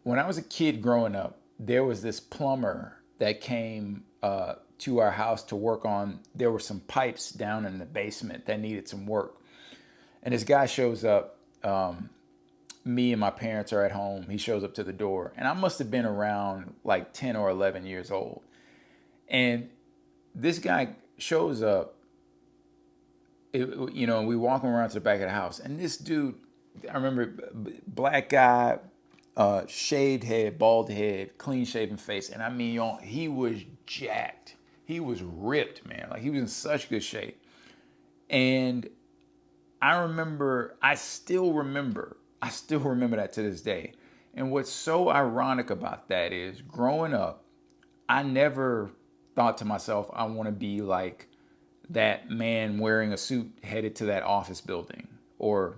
when I was a kid growing up, there was this plumber that came to our house to work on. There were some pipes down in the basement that needed some work, and this guy shows up. Me and my parents are at home. He shows up to the door, and I must have been around like 10 or 11 years old. And this guy shows up, we walking around to the back of the house, and this dude, I remember, black guy, shaved head, bald head, clean shaven face, and I mean, he was jacked. He was ripped, man. Like he was in such good shape. And I still remember that to this day. And what's so ironic about that is growing up, I never thought to myself, I want to be like that man wearing a suit headed to that office building, or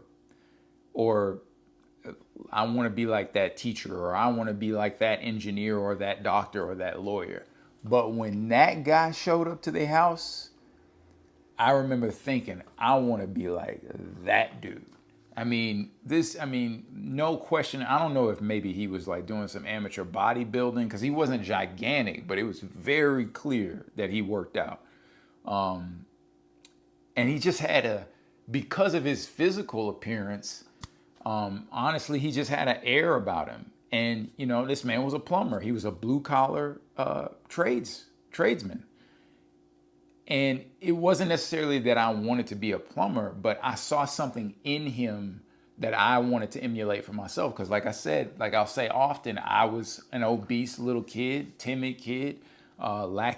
I want to be like that teacher, or I want to be like that engineer, or that doctor, or that lawyer. But when that guy showed up to the house, I remember thinking, I want to be like that dude. No question. I don't know if maybe he was like doing some amateur bodybuilding because he wasn't gigantic, but it was very clear that he worked out. And he just had because of his physical appearance, honestly, he just had an air about him. And, this man was a plumber. He was a blue collar tradesman. And it wasn't necessarily that I wanted to be a plumber, but I saw something in him that I wanted to emulate for myself. Because like I said, like I'll say often, I was an obese little kid, timid kid,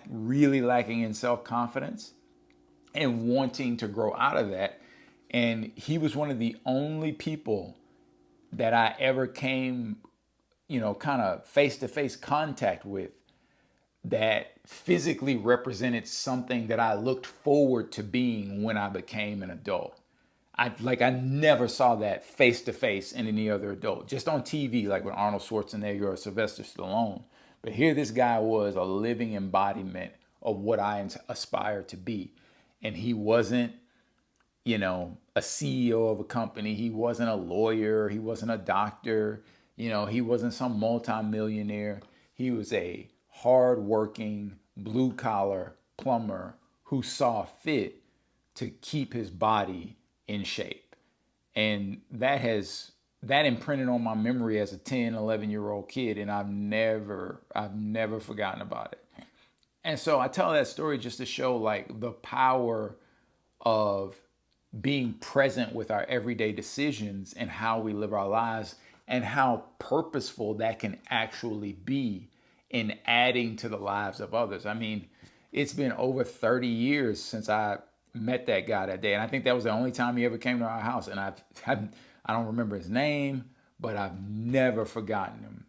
really lacking in self-confidence and wanting to grow out of that. And he was one of the only people that I ever came, kind of face-to-face contact with that physically represented something that I looked forward to being when I became an adult. I never saw that face to face in any other adult, just on TV, like with Arnold Schwarzenegger or Sylvester Stallone. But here this guy was a living embodiment of what I aspire to be. And he wasn't, a CEO of a company. He wasn't a lawyer. He wasn't a doctor. He wasn't some multimillionaire. He was a hardworking, blue collar plumber who saw fit to keep his body in shape. And that imprinted on my memory as a 10, 11-year-old kid, and I've never forgotten about it. And so I tell that story just to show like the power of being present with our everyday decisions and how we live our lives, and how purposeful that can actually be in adding to the lives of others. I mean, it's been over 30 years since I met that guy that day, and I think that was the only time he ever came to our house. And I don't remember his name, but I've never forgotten him.